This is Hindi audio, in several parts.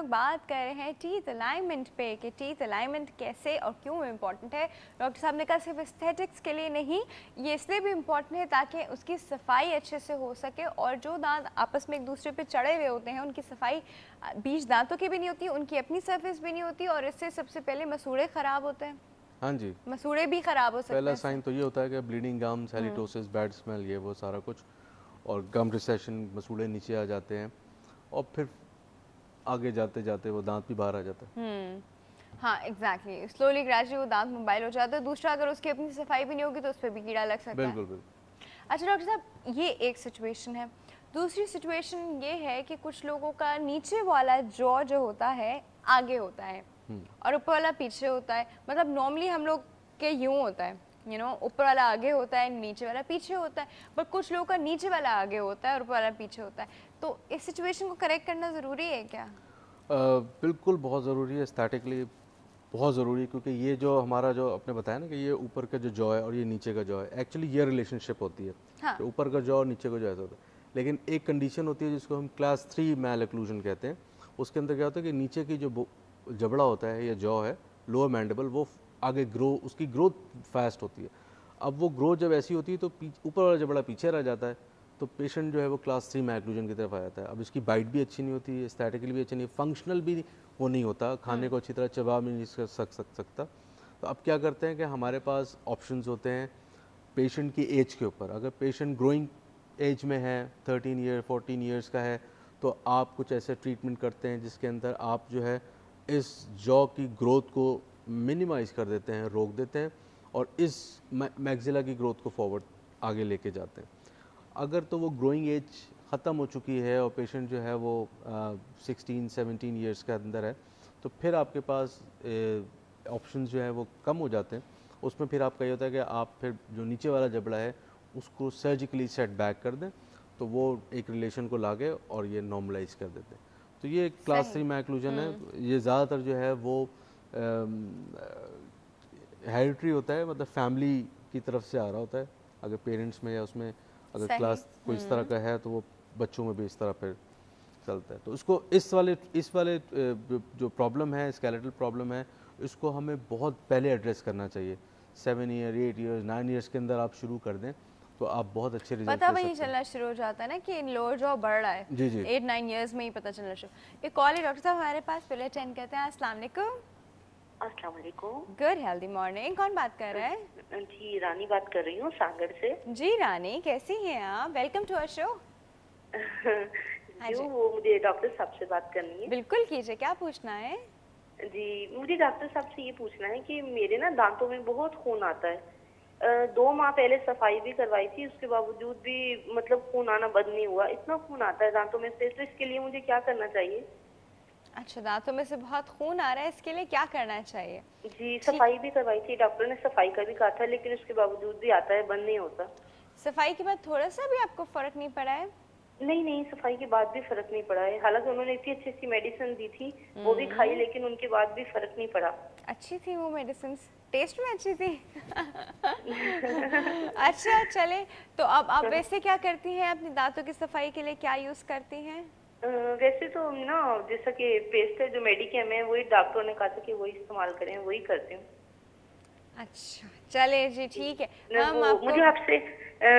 लोग बात कर रहे हैं टीथ अलाइनमेंट पे कि टीथ अलाइनमेंट कैसे और क्यों इम्पॉर्टेंट है। डॉक्टर साहब ने कहा सिर्फ एस्थेटिक्स के लिए नहीं, ये इसलिए भी इम्पॉर्टेंट है ताकि उसकी सफाई अच्छे से हो सके और जो दांत आपस में एक दूसरे पे चढ़े हुए होते हैं उनकी सफाई बीच दांतों की भी नहीं होती, उनकी अपनी सर्फेस भी नहीं होती और इससे सबसे पहले मसूड़े ख़राब होते हैं। हाँ जी, मसूड़े भी ख़राब हो सकते हैं। पहला साइन तो ये होता है कि bleeding gums, halitosis, bad smell, ये वो सारा कुछ, और गम रिसेशन, मसूड़े नीचे आ जाते हैं और फिर आगे जाते जाते वो दांत भी बाहर आ जाता है। हाँ एग्जैक्टली, स्लोली ग्रेजुअली वो दांत मोबाइल हो जाता है। दूसरा, अगर उसकी अपनी सफाई भी नहीं होगी तो उस पर भी कीड़ा लग सकता है। बिल्कुल बिल्कुल। अच्छा डॉक्टर साहब, ये एक सिचुएशन है। दूसरी सिचुएशन ये है कि कुछ लोगों का नीचे वाला जॉ जो होता है आगे होता है और ऊपर वाला पीछे होता है। मतलब नॉर्मली हम लोग के यूं होता है, ऊपर वाला आगे होता है, नीचे वाला पीछे होता है, पर कुछ लोगों का नीचे वाला आगे होता है और ऊपर वाला पीछे होता है। तो इस सिचुएशन को करेक्ट करना ज़रूरी है क्या? बिल्कुल बहुत ज़रूरी है, एस्थेटिकली बहुत ज़रूरी है, क्योंकि ये जो हमारा जो आपने बताया ना कि ये ऊपर का जो जॉ है और ये नीचे का जॉ है, एक्चुअली ये रिलेशनशिप होती है। हाँ। तो ऊपर का जॉ और नीचे का जॉ ऐसा होता है। लेकिन एक कंडीशन होती है जिसको हम क्लास 3 मैल ओक्लूजन कहते हैं। उसके अंदर क्या होता है कि नीचे की जो जबड़ा होता है या जॉ है, लोअर मैंडिबल, वो आगे उसकी ग्रोथ फास्ट होती है। अब वो ग्रोथ जब ऐसी होती है तो ऊपर वाला जबड़ा पीछे रह जाता है, तो पेशेंट जो है वो क्लास 3 मैक्लूजन की तरफ आ जाता है। अब इसकी बाइट भी अच्छी नहीं होती, एस्थेटिकली भी अच्छी नहीं, फंक्शनल भी वो नहीं होता, खाने को अच्छी तरह चबा भी नहीं सकता। तो अब क्या करते हैं कि हमारे पास ऑप्शंस होते हैं पेशेंट की एज के ऊपर। अगर पेशेंट ग्रोइंग एज में है, 13 ईयर 14 ईयर्स का है, तो आप कुछ ऐसे ट्रीटमेंट करते हैं जिसके अंदर आप जो है इस जॉ की ग्रोथ को मिनिमाइज़ कर देते हैं, रोक देते हैं और इस मैक्सिला की ग्रोथ को फॉरवर्ड आगे लेके जाते हैं। अगर तो वो ग्रोइंग एज ख़त्म हो चुकी है और पेशेंट जो है वो 16-17 ईयर्स के अंदर है, तो फिर आपके पास ऑप्शंस जो है वो कम हो जाते हैं। उसमें फिर आपका ये होता है कि आप फिर जो नीचे वाला जबड़ा है उसको सर्जिकली सेट बैक कर दें, तो वो एक रिलेशन को लागे और ये नॉर्मलाइज कर देते हैं। तो ये क्लास 3 मैक्लूजन है। ये ज़्यादातर जो है वो हेरिडिटरी होता है, मतलब फैमिली की तरफ से आ रहा होता है। अगर पेरेंट्स में या उसमें अगर क्लास कोई इस तरह का है तो वो बच्चों में भी इस तरह फिर चलता है। तो इसको इस वाले जो प्रॉब्लम है, स्केलेटल प्रॉब्लम है, इसको हमें बहुत पहले एड्रेस करना चाहिए। 7 ईयर 8 ईयर्स 9 ईयर्स के अंदर आप शुरू कर दें तो आप बहुत अच्छे रिजल्ट पता ले वही सकते हैं। चलना शुरू हो जाता है ना कि लोअर जॉ बढ़ रहा है। जी जी 8-9 ईयर्स में ही पता चलना शुरू। एक कॉल है डॉक्टर साहब हमारे पास, पहले अटेंड करते हैं। अस्सलाम वालेकुम। अस्सलाम वालेकुम। Good healthy morning. कौन बात कर रहा है? जी रानी बात कर रही हूँ सागर से। जी रानी, कैसी हैं आप? Welcome to our show. जी वो मुझे डॉक्टर साहब से बात करनी है। बिल्कुल कीजिए, क्या पूछना है? जी मुझे डॉक्टर साहब से ये पूछना है कि मेरे ना दांतों में बहुत खून आता है। 2 माह पहले सफाई भी करवाई थी, उसके बावजूद भी मतलब खून आना बंद नहीं हुआ। इतना खून आता है दांतों में से, तो इसके लिए मुझे क्या करना चाहिए? अच्छा, दांतों में से बहुत खून आ रहा है, इसके लिए क्या करना चाहिए? जी सफाई भी करवाई थी, डॉक्टर ने सफाई का भी कहा था, लेकिन उसके बावजूद भी आता है, बंद नहीं होता। सफाई के बाद थोड़ा सा भी आपको फर्क नहीं पड़ा है? नहीं नहीं, सफाई के बाद भी फर्क नहीं पड़ा है। हालांकि उन्होंने इतनी अच्छी अच्छी मेडिसिन दी थी, वो भी खाई, लेकिन उनके बाद भी फर्क नहीं पड़ा। अच्छी थी वो मेडिसिन, टेस्ट में अच्छी थी। अच्छा चले, तो अब आप वैसे क्या करती हैं अपनी दांतों की सफाई के लिए, क्या यूज करती हैं? वैसे तो ना जैसा कि पेस्ट है जो मेडिकेम है, वही डॉक्टर ने कहा था कि वही इस्तेमाल करें, वही करती हूँ। अच्छा चले जी, ठीक है। हम आपको मुझे आपसे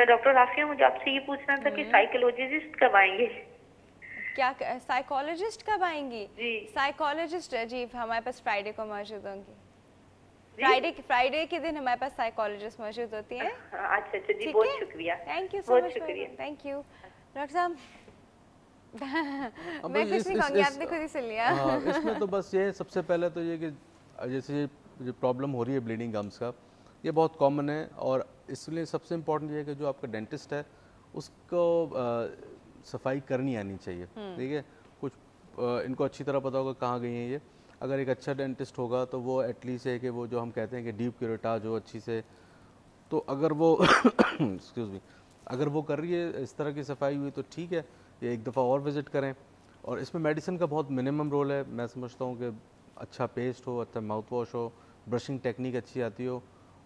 डॉक्टर राफिया, मुझे आपसे ये पूछना था कि साइकोलॉजिस्ट कब आएंगे? क्या साइकोलॉजिस्ट कब आएंगी? जी साइकोलॉजिस्ट जी हमारे पास फ्राइडे को मौजूद होंगी। जी? फ्राइडे के दिन हमारे पास साइकोलॉजिस्ट मौजूद होती है। अच्छा अच्छा जी, ठीक बहुत है, शुक्रिया। थैंक यू सो बहुत मच। शुक्रिया। थैंक यू डॉक्टर साहब। अब मैं कुछ नहीं कहूँगी, आपने खुद ही सुन लिया। हाँ, इसमें तो बस ये सबसे पहले तो ये कि जैसे ये जो प्रॉब्लम हो रही है ब्लीडिंग गम्स का, ये बहुत कॉमन है और इसलिए सबसे इम्पोर्टेंट ये है कि जो आपका डेंटिस्ट है उसको सफाई करनी आनी चाहिए। ठीक है, कुछ इनको अच्छी तरह पता होगा कहाँ गई हैं ये। अगर एक अच्छा डेंटिस्ट होगा तो वो एटलीस्ट है कि वो जो हम कहते हैं कि डीप क्यूरेटाज हो अच्छी से, तो अगर वो एक्सक्यूज़ मी, अगर वो कर रही है इस तरह की सफाई हुई तो ठीक है, ये एक दफ़ा और विज़िट करें। और इसमें मेडिसिन का बहुत मिनिमम रोल है। मैं समझता हूँ कि अच्छा पेस्ट हो, अच्छा माउथ वॉश हो, ब्रशिंग टेक्निक अच्छी आती हो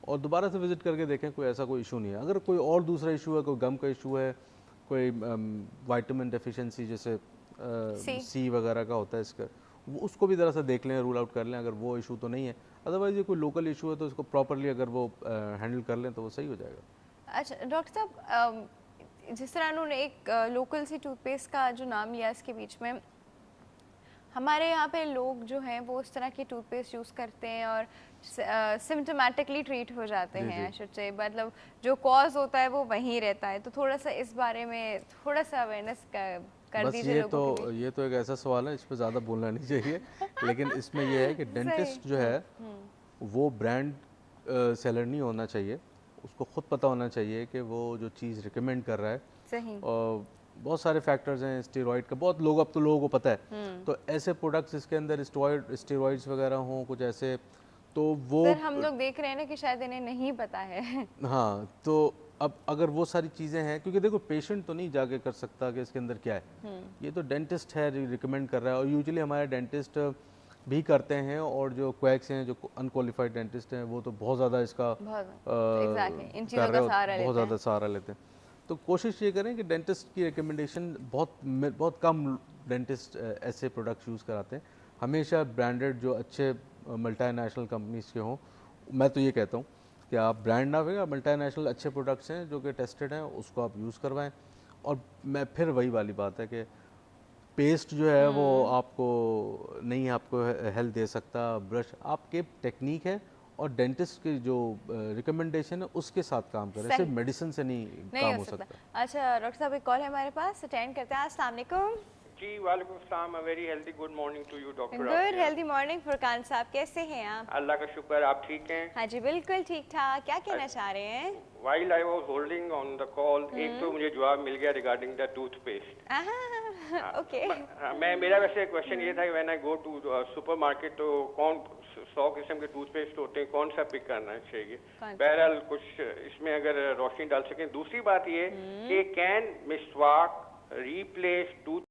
और दोबारा से विज़िट करके देखें, कोई ऐसा कोई इशू नहीं है। अगर कोई और दूसरा इशू है, कोई गम का इशू है, कोई वाइटामिन डेफिशिएंसी जैसे सी वगैरह का होता है इसका, वो उसको भी ज़रा सा देख लें, रूल आउट कर लें अगर वो इशू तो नहीं है। अदरवाइज़ ये कोई लोकल इशू है तो इसको प्रॉपरली अगर वो हैंडल कर लें तो वो सही हो जाएगा। अच्छा डॉक्टर साहब, जिस तरह उन्होंने एक लोकल सी टूथपेस्ट का जो नाम लिया इसके बीच में, हमारे यहाँ पे लोग जो हैं वो उस तरह की टूथपेस्ट यूज़ करते हैं और सिम्टोमेटिकली ट्रीट हो जाते जी, हैं, जी। आई शुड से, मतलब जो कॉज होता है वो वहीं रहता है। तो थोड़ा सा इस बारे में थोड़ा सा अवेयरनेस कर बस दीजिए ये लोगों के लिए। तो एक ऐसा सवाल है इस पे ज़्यादा बोलना नहीं चाहिए लेकिन इसमें ये है कि सही। डेंटिस्ट जो है वो ब्रांड सेलर नहीं होना चाहिए। उसको खुद पता होना चाहिए कि वो जो चीज़ रिकमेंड कर रहा है, सही। और बहुत सारे फैक्टर्स हैं स्टेरॉइड का, बहुत लोग अब तो लोगों को पता है। तो ऐसे प्रोडक्ट्स इसके अंदर स्टेरॉइड्स वगैरह हों कुछ ऐसे, तो वो सर हम लोग देख रहे हैं ना कि शायद इन्हें नहीं पता है। हाँ, तो अब अगर वो सारी चीज़ें हैं, क्योंकि देखो पेशेंट तो नहीं जाके कर सकता कि इसके अंदर क्या है, ये तो डेंटिस्ट है रिकमेंड कर रहा है। और यूजुअली हमारे डेंटिस्ट भी करते हैं, और जो क्वैक्स हैं, जो अनक्वालिफाइड डेंटिस्ट हैं, वो तो बहुत ज़्यादा इसका एग्जैक्टली इन कर चीज़ों रहे का हो, सहारा बहुत लेते हैं। ज़्यादा सहारा लेते हैं। तो कोशिश ये करें कि डेंटिस्ट की रिकमेंडेशन, बहुत कम डेंटिस्ट ऐसे प्रोडक्ट्स यूज़ कराते हैं। हमेशा ब्रांडेड जो अच्छे मल्टीनेशनल कंपनीज के हों, मैं तो ये कहता हूँ कि आप ब्रांड ना होगा, मल्टीनेशनल अच्छे प्रोडक्ट्स हैं जो कि टेस्टेड हैं, उसको आप यूज़ करवाएं। और मैं फिर वही वाली बात है कि पेस्ट जो है वो आपको नहीं, आपको हेल्थ दे सकता। ब्रश आपके टेक्निक है और डेंटिस्ट की जो रिकमेंडेशन है उसके साथ काम करें, सिर्फ सही। मेडिसिन से नहीं नहीं काम हो हो सकता। सकता। अच्छा डॉक्टर साहब एक कॉल है हमारे पास, अटेंड करते हैं। अस्सलाम वालेकुम। जी वालेकुम सलाम, a very healthy good morning to you doctor. Good healthy morning Furqan साहब, कैसे हैं आप? अल्लाह का शुक्र, आप ठीक हैं? हाँ जी बिल्कुल ठीक ठाक। क्या कहना चाह रहे हैं? While I was holding on the call, एक तो मुझे जवाब मिल गया रिगार्डिंग द टूथपेस्ट। ओके। मैं मेरा वैसे क्वेश्चन ये था कि when I go to supermarket तो कौन 100 किस्म के टूथपेस्ट होते हैं, कौन सा पिक करना चाहिए? बहरहाल कुछ इसमें अगर रोशनी डाल सकें। दूसरी बात ये कि कैन मिसवाक रिप्लेस टूथ